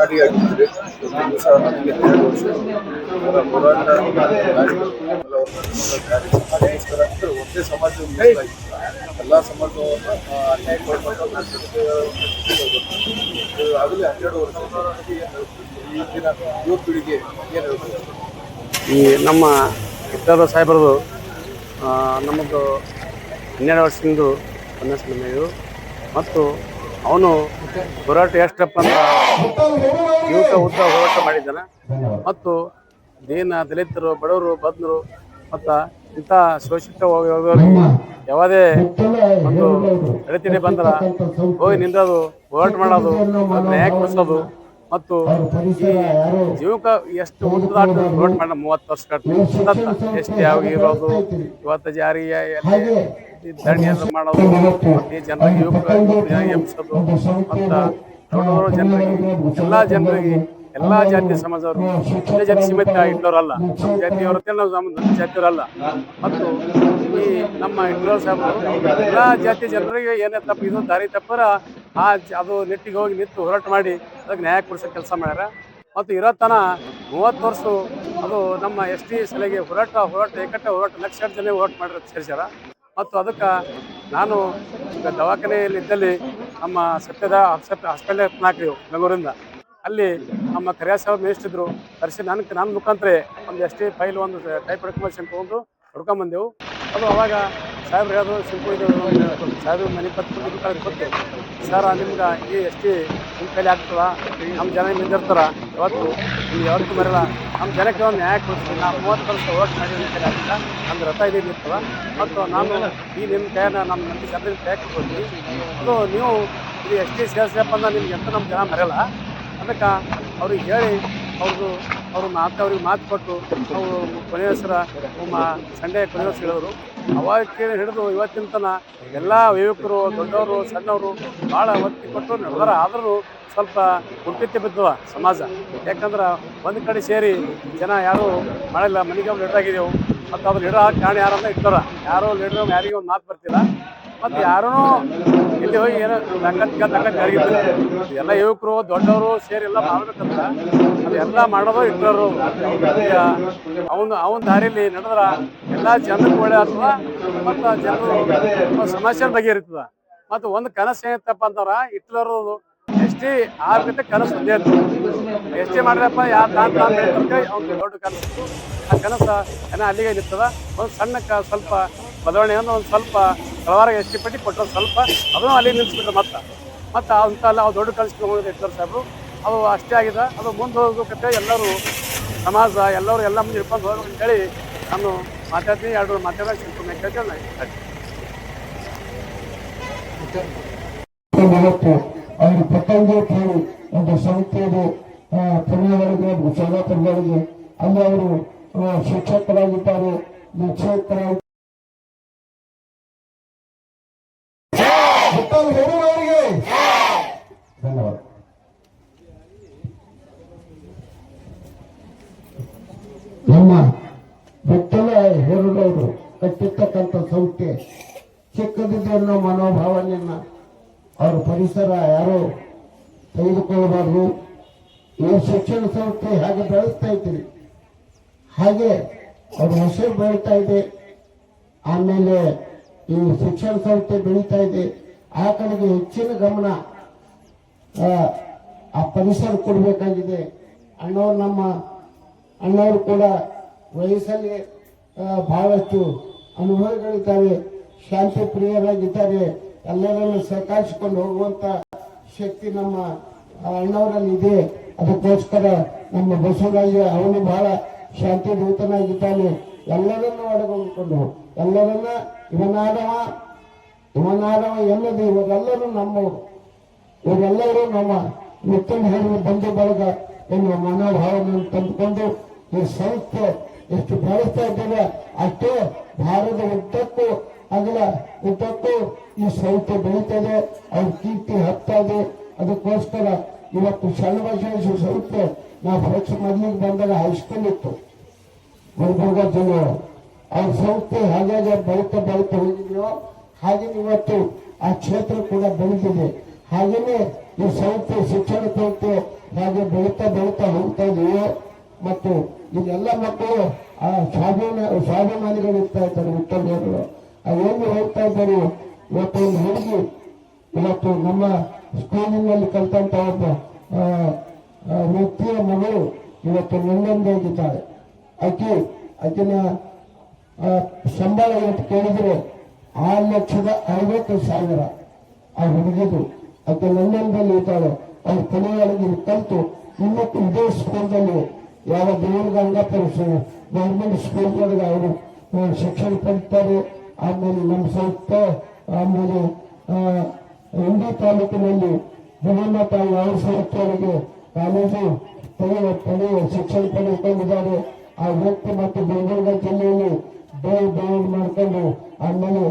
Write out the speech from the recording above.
ಆಗಿದ್ದರೆ ಒಂದು ದಿವಸ ನನಗೆ 12 ವರ್ಷ ಅವರ ಹೋರಾಟ ದಾರಿಗಳು ಆಮೇಲೆ ಅವ್ರ ನಡೆಸಿದ ದಾರಿ ಸಮಾಜಕ್ಕೋಸ್ಕರ ಅಂದರೆ ಒಂದೇ ಸಮಾಜದ ಮೀಸಲಾಗಿ ಎಲ್ಲ ಸಮಾಜವನ್ನು ಅನ್ಯಾಯಕ್ಕೊಳಪಟ್ಟು ಆಗಲೇ 12 ವರ್ಷ ಈಗಿನ ಯುವ ಪೀಳಿಗೆ ಏನು ಹೇಳ್ಬೋದು? ಈ ನಮ್ಮ ಇದ್ದಾದ ಸಾಹೇಬರದು ನಮ್ಮದು 12 ವರ್ಷದಿಂದ ಇದು ಮತ್ತು ಅವನು ಹೋರಾಟ ಎಷ್ಟಪ್ಪ ಅಂತ ಜೀವಿತ ಉದ್ದ ಹೋರಾಟ ಮಾಡಿದ್ದಾನೆ ಮತ್ತು ದಲಿತರು ಬಡವರು ಬದ್ನರು ಮತ್ತು ಇಂಥ ಶೋಷಿತ ಯಾವುದೇ ಒಂದು ಅಡೆತಡೆ ಬಂದ್ರೆ ಹೋಗಿ ನಿಂದ್ರದು ಹೋರಾಟ ಮಾಡೋದು ನ್ಯಾಯ ಕೊಡಿಸೋದು ಮತ್ತು ಈ ಜೀವಕ ಎಷ್ಟು ಉದ್ದದ ಹೋರಾಟ ಮಾಡ 30 ವರ್ಷ ಕಟ್ಟಿ ಎಷ್ಟು ಯಾವ ಇರೋದು ಇವತ್ತು ಜಾರಿಗೆ ಧರಣಿಯನ್ನು ಮಾಡೋದು ಈ ಜನರಿಗೆ ಯುವಕ ಎಬ್ಬಿಸೋದು ಮತ್ತು ದೊಡ್ಡವರು ಜನರಿಗೆ ಎಲ್ಲ ಜನರಿಗೆ ಎಲ್ಲ ಜಾತಿ ಸಮಾಜವರು ಒಂದೇ ಜಾತಿ ಸೀಮಿತ ಇಟ್ಟವರಲ್ಲ, ನಮ್ಮ ಜಾತಿಯವರತ್ತೆ ನಾವು ನಮ್ಮ ಜಾತಿಯವರಲ್ಲ. ಮತ್ತು ಈ ನಮ್ಮ ಇಟ್ಟವರು ಸಾಹೇಬರು ಎಲ್ಲ ಜಾತಿ ಜನರಿಗೆ ಏನೇ ತಪ್ಪು ಇದು ದಾರಿ ತಪ್ಪರ ಅದು ನೆಟ್ಟಿಗೆ ಹೋಗಿ ನಿಂತು ಹೋರಾಟ ಮಾಡಿ ಅದಕ್ಕೆ ನ್ಯಾಯ ಕೊಡಿಸೋ ಕೆಲಸ ಮಾಡ್ಯಾರ. ಮತ್ತು ಇರೋತನ 30 ವರ್ಷ ಅದು ನಮ್ಮ ST ಸಲಹೆಗೆ ಹೋರಾಟ ಏಕಟ್ಟ ಹೋರಾಟ ಲಕ್ಷಾಂತರ ಜನ ಹೋರಾಟ ಮಾಡಿರೋ ಸೇರಿಸ್ಯಾರ. ಮತ್ತು ಅದಕ್ಕೆ ನಾನು ದವಾಖಾನೆಯಲ್ಲಿ ಇದ್ದಲ್ಲಿ ನಮ್ಮ ಸತ್ಯದ ಹಾಸ್ಪಿಟಲ್ ಹಾಕಿದೆವು ಬೆಂಗಳೂರಿಂದ. ಅಲ್ಲಿ ನಮ್ಮ ಕರಿಯ ಸಾಹೇಬ್ ಮೇಷ್ಟಿದ್ರು ಕರೆಸಿ ನನ್ನ ಮುಖಾಂತರ ಒಂದು ST ಫೈಲ್ ಒಂದು ಟೈಪ್ ತೊಗೊಂಡು ಹುಡ್ಕೊಂಬಂದೆವು. ಅದು ಅವಾಗ ಸಾಹೇಬ್ರು ಹೇಳೋದು ಸಿಂಪು ಇದು ಸಾಹೇಬ್ರು ಮನೆ ಕೊಟ್ಟು ಕೊಟ್ಟು ಸರ್ ನಿಮ್ಗೆ ಈ ST ನಿಮ್ಮ ಕೈಲಿ ಆಗ್ತದ, ನಮ್ಮ ಜನ ನಿಂದಿರ್ತಾರ, ಯಾವತ್ತು ಬರಲ್ಲ, ನಮ್ಮ ಜನಕ್ಕೆ ಒಂದು ನ್ಯಾಯ ಕೊಡ್ತೀವಿ. ನಾವು 30 ವರ್ಷ ಹೋರಾಟ ಮಾಡಿ ನಿಮ್ಮ ಕೈಲಿ ಆಗ್ತದ, ನಮ್ದು ರಥ ಇರ್ತದ. ಮತ್ತು ನಾನು ಈ ನಿಮ್ಮ ಕೈನ ನಮ್ಮ ಜನರಿಗೆ ಕೈ ಕೊಡ್ತೀವಿ. ಅದು ನೀವು ಇದು ST ಸೇರಿಸಪ್ಪ ಅಂದ್ರೆ ನಿಮ್ಗೆ ಎಂತ ನಮ್ಮ ಜನ ಮರೆಯಲ್ಲ. ಅದಕ್ಕೆ ಅವ್ರಿಗೆ ಹೇಳಿ ಅವ್ರಿಗೆ ಮಾತು ಕೊಟ್ಟು ಅವರು ಕೊನೆಯ ಹೆಸರ ಸಂಡೇ ಕೊನೆಯ ಹೆಸರು ಹೇಳಿದ್ರು. ಅವಾಗ ಹಿಡಿದು ಇವತ್ತಿನ ತನ ಎಲ್ಲ ಯುವಕರು ದೊಡ್ಡವರು ಸಣ್ಣವರು ಭಾಳ ಒತ್ತಿ ಕೊಟ್ಟು ನಡೆದಾರ. ಆದರೂ ಸ್ವಲ್ಪ ಕುಂಠಿತ ಬಿದ್ದವ ಸಮಾಜ. ಯಾಕಂದ್ರೆ ಒಂದು ಕಡೆ ಸೇರಿ ಜನ ಯಾರೂ ಮಾಡಿಲ್ಲ, ಮನೆಗೆ ಒಂದು ಲೀಡರ್ ಆಗಿದ್ದೆವು. ಮತ್ತು ಅವ್ರು ಲೀಡರ್ ಆಗಿ ಕಾರಣ ಯಾರನ್ನ ಇಟ್ಟಾರ, ಯಾರೋ ಲೀಡರ್ ಯಾರಿಗೂ ಒಂದು ಮಾತು ಬರ್ತಿಲ್ಲ. ಮತ್ತು ಯಾರೂ ಇಲ್ಲಿ ಹೋಗಿ ಏನೋ ತಕ್ಕಂತ ಯಾರಿಗಿದ್ದಿಲ್ಲ. ಎಲ್ಲ ಯುವಕರು ದೊಡ್ಡವರು ಸೇರಿ ಎಲ್ಲ ಮಾಡ್ಬೇಕಂತ ಅದೆಲ್ಲ ಮಾಡೋದು ಇಟ್ಟರು. ಈಗ ಅವನ ದಾರಿಯಲ್ಲಿ ನಡೆದ್ರೆ ಎಲ್ಲ ಜನಕ್ಕೆ ಒಳ್ಳೆ ಆಗ್ತದ ಮತ್ತು ಜನರು ಸಮಸ್ಯೆ ಬಗೆಹರಿತದ. ಮತ್ತು ಒಂದು ಕನಸು ಏನತ್ತಪ್ಪ ಅಂತಾರ ಹಿಟ್ಲರು ST ಆಗತ್ತೆ ಕನಸು ಒಂದೇ ಇತ್ತು. ST ಮಾಡ್ರಪ್ಪ ಯಾರು ಅವ್ನಿಗೆ ದೊಡ್ಡ ಕನಸು. ಆ ಕನಸು ಅಲ್ಲಿಗೆ ನಿರ್ತದ. ಒಂದು ಸಣ್ಣ ಸ್ವಲ್ಪ ಬದಲಾವಣೆಯನ್ನು ಒಂದು ಸ್ವಲ್ಪ ಹಲವಾರು ST ಪಟ್ಟಿ ಕೊಟ್ಟರು, ಸ್ವಲ್ಪ ಅದನ್ನು ಅಲ್ಲಿ ನಿಲ್ಲಿಸ್ಬಿಟ್ರು. ಮತ್ತು ಅಂತೆಲ್ಲ ಅವು ದೊಡ್ಡ ಕನಸಿಗೆ ಹೋಗಿದ್ದು ಹಿಟ್ಲರ್ ಸಾಹೇಬರು. ಅದು ಅಷ್ಟೇ ಆಗಿದೆ. ಅದು ಮುಂದೆ ಹೋಗೋಕೆ ಎಲ್ಲರೂ ಸಮಾಜ ಎಲ್ಲರೂ ಎಲ್ಲ ಮುಂದೆ ಹಿಡ್ಕೊಂಡು ಹೋಗ್ಬೇಕು ಅಂತೇಳಿ ನಾನು ಮಾತಾಡ್ತೀನಿ. 2 ಮಾತಾಡೋಕೆ ಸಿಂಪಲ್ ಕೇಳ್ತೇನೆ. ಅವರು ಪತಂಜಲಿ ಒಂದು ಸಂಸ್ಥೆಯಲ್ಲಿ ಪುಣ್ಯಗಳಿಗೆ ಸೋಲಾಪುರಗಳಿಗೆ ಅಲ್ಲಿ ಅವರು ಶಿಕ್ಷಕರಾಗಿದ್ದಾರೆ, ನಿಕ್ಷೇಪರಾಗಿ ಧನ್ಯವಾದ. ನಮ್ಮ ವಿಠ್ಠಲ ಹೇರೂರವರು ಕಟ್ಟಿರ್ತಕ್ಕಂಥ ಸಂಸ್ಥೆ ಚಿಕ್ಕದಿದ್ದೆನ್ನೋ ಮನೋಭಾವನೆಯನ್ನ ಅವ್ರ ಪರಿಸರ ಯಾರೋ ತೆಗೆದುಕೊಳ್ಳಬಾರ್ದು. ಈ ಶಿಕ್ಷಣ ಸಂಸ್ಥೆ ಹಾಗೆ ಬೆಳೆಸ್ತಾ ಇದ್ದೀರಿ, ಹಾಗೆ ಅವ್ರ ಹೆಸರು ಬೆಳೀತಾ ಇದೆ. ಆಮೇಲೆ ಈ ಶಿಕ್ಷಣ ಸಂಸ್ಥೆ ಬೆಳೀತಾ ಇದೆ. ಆ ಕಡೆಗೆ ಹೆಚ್ಚಿನ ಗಮನ ಆ ಪರಿಸರ ಕೊಡಬೇಕಾಗಿದೆ. ನಮ್ಮ ಅಣ್ಣವರು ಕೂಡ ವಯಸ್ಸಲ್ಲಿ ಬಹಳಷ್ಟು ಅನುಭವಗಳಿದ್ದಾವೆ, ಶಾಂತಿ ಪ್ರಿಯರಾಗಿದ್ದಾರೆ. ಎಲ್ಲರನ್ನು ಸಹಕರಿಸಿಕೊಂಡು ಹೋಗುವಂತ ಶಕ್ತಿ ನಮ್ಮ ಅಣ್ಣವರಲ್ಲಿ ಇದೆ. ಅದಕ್ಕೋಸ್ಕರ ನಮ್ಮ ಬಸವರಾಜ ಅವನು ಬಹಳ ಶಾಂತಿ ದೂತನಾಗಿದ್ದಾನೆ. ಎಲ್ಲರನ್ನು ಒಳಗೊಂಡು ಎಲ್ಲರನ್ನ ಇವನಾದವ ಎಲ್ಲದು ಇವರೆಲ್ಲರೂ ನಮ್ಮವರು, ಇವರೆಲ್ಲರೂ ನಮ್ಮ ಮುತ್ತನ್ನು ಹೇಳುವ ಬಂಧು ಬಳಗ ಎನ್ನುವ ಮನೋಭಾವನೆಯನ್ನು ತಂದುಕೊಂಡು ಈ ಸಂಸ್ಥೆ ಎಷ್ಟು ಬೆಳೆಸ್ತಾ ಇದ್ದೇವೆ ಅಷ್ಟೇ ಭಾರತ ಉದ್ದಕ್ಕೂ ಈ ಸಂಸ್ಥೆ ಬೆಳೀತದೆ, ಅವ್ರ ಕೀರ್ತಿ ಹತ್ತಾ ಇದೆ. ಅದಕ್ಕೋಸ್ಕರ ಇವತ್ತು ಶರಣಬಸವೇಶ್ವರ ಸಂಸ್ಥೆ ನಾವು ಮೊದಲಿಗೆ ಬಂದಾಗ ಹೈಸ್ಕೂಲ್ ಇತ್ತು ಗುಲ್ಬರ್ಗ ಜಿಲ್ಲೆ. ಅವ್ರ ಸಂಸ್ಥೆ ಹಾಗಾಗಿ ಬೆಳೀತಾ ಹೋಗಿದೆಯೋ ಹಾಗೆ ಇವತ್ತು ಆ ಕ್ಷೇತ್ರ ಕೂಡ ಬೆಳೆದಿದೆ. ಹಾಗೇನೆ ಈ ಸಂಸ್ಥೆ ಶಿಕ್ಷಣ ಸಂಸ್ಥೆ ಹಾಗೆ ಬೆಳೀತಾ ಬೆಳೀತಾ ಹೋಗ್ತಾ ಇದೀವಿ. ಮತ್ತು ಇಲ್ಲೆಲ್ಲ ಮಕ್ಕಳು ಆ ಸ್ವಾಭಿಮಾನಿಗಳು ಇರ್ತಾ ಇದ್ದಾರೆ, ವಿಠ್ಠಲರು ಅವೇನು ಹೋಗ್ತಾ ಇದ್ದಾರೆ. ಇವತ್ತು ಒಂದು ಹುಡುಗಿ ಇವತ್ತು ನಮ್ಮ ಸ್ಕೂಲಿನಲ್ಲಿ ಕಲ್ತಂತ ಒಬ್ಬ ವ್ಯಕ್ತಿಯ ಮಗಳು ಇವತ್ತು ಲಂಡನ್ಗೆ ಹೋಗಿದ್ದಾಳೆ. ಆಕಿನ ಸಂಬಳ ಇವತ್ತು ಕೇಳಿದ್ರೆ 6,50,000 ಆ ಹುಡುಗಿದು. ಆಕೆ ಲಂಡನ್ದಲ್ಲಿ ಇದ್ದಾಳೆ. ಅವ್ರು ಕೊನೆಯೊಳಗೆ ಕಲಿತು ಇನ್ನೂ ಇದೇ ಸ್ಕೂಲ್ದಲ್ಲಿ ಯಾವ ದೇವರ ಅಂಗಪರಿಸು ಗೌರ್ಮೆಂಟ್ ಸ್ಕೂಲ್ಗಳಿಗೆ ಅವರು ಶಿಕ್ಷಣ ಪಡಿತಾರೆ. ಆಮೇಲೆ ನಮ್ಮ ಸಂಯುಕ್ತ ಆಮೇಲೆ ಇಂಡಿ ತಾಲೂಕಿನಲ್ಲಿ ಜಗನ್ನಾಥ ಯಾವ ಸಂಸ್ಥೆಗಳಿಗೆ ಕಾಲೇಜು ಪಡೆಯುವ ಶಿಕ್ಷಣ ಪಡೆದುಕೊಂಡಿದ್ದಾರೆ. ಆ ವ್ಯಕ್ತಿ ಮತ್ತು ಬೆಂಗಳೂರು ಜಿಲ್ಲೆಯಲ್ಲಿ ಬೆಳೆ ಮಾಡ್ಕೊಂಡು ಆಮೇಲೆ